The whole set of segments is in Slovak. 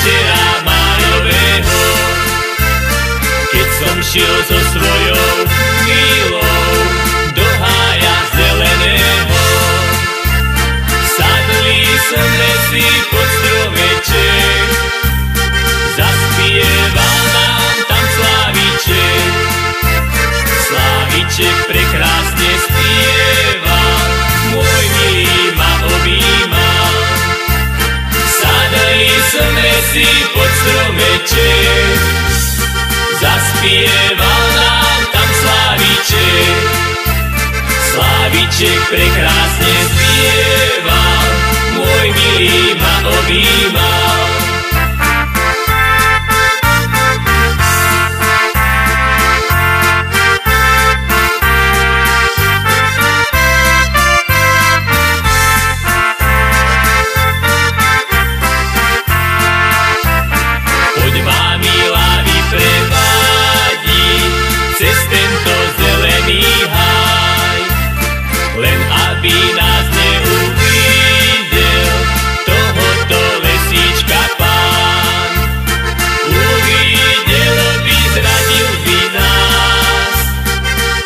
večera májového, keď som šiel so svojou milou do hája zeleného. Sadli sme si pod stromeček, zaspieval nám tam Sláviček. Sláviček prekrásne spieval, môj milý ma objímal. Sadli sme si pod stromeček, zaspieval nám tam Sláviček. Sláviček prekrásne spieval, môj milý ma objímal. Poď ma milá vyprevadiť cez tento zelený háj, len aby nás neuvidel tohoto lesíčka pán. Uvidel by, zradil by nás,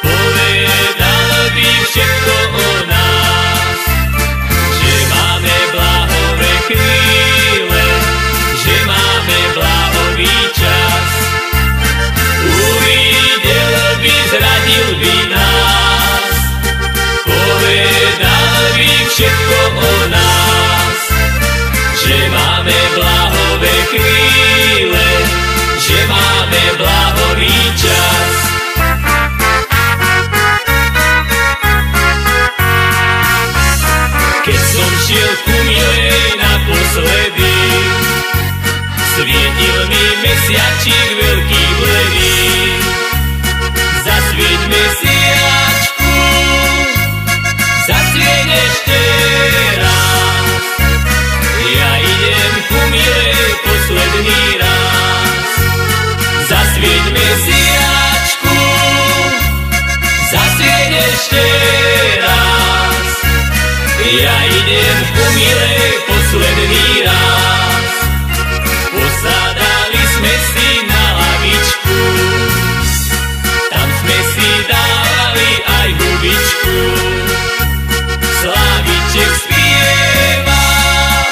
povedal by všetko o nás, že máme blahové chvíle, že máme blahový čas. Uvidel by, zradil by nás, povedal by všetko o nás, že máme blahové chvíle, že máme blahový čas. Keď som šiel ku milej naposledy, svietil mi mesiačik veľký bledý. Zasvieť mesiačku, zasvieť ešte raz. Ja idem ku milej posledný raz. Zasvieť mesiačku, zasvieť ešte raz. Ja idem ku milej posledný raz. Posadali sme si na lavičku, tam sme si dávali aj hubičku. Sláviček spieval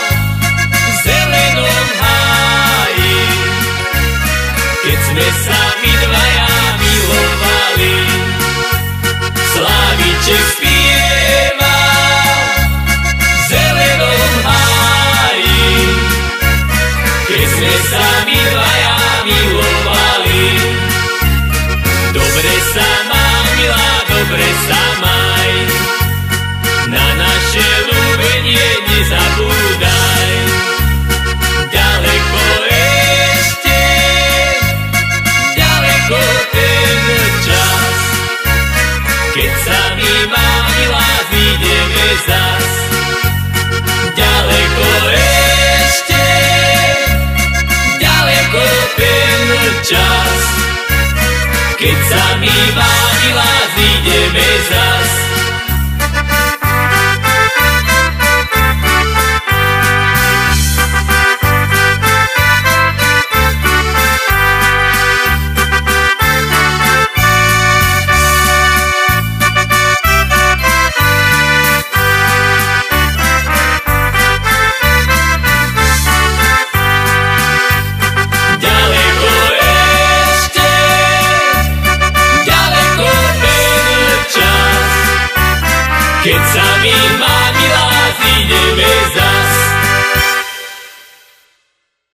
v zelenom háji, keď sme sa my dvaja milovali. Sláviček spieval v zelenom háji, keď sme sa my dvaja milovali. Dobre sa má, milá, dobre sa maj, na naše ľúbenie nezabúdaj. Ďaleko ešte, ďaleko ten čas, keď sa my, má, milá, zídeme zas. Ďaleko ešte, ďaleko ten čas, keď sa my, má, milá, zídeme zas.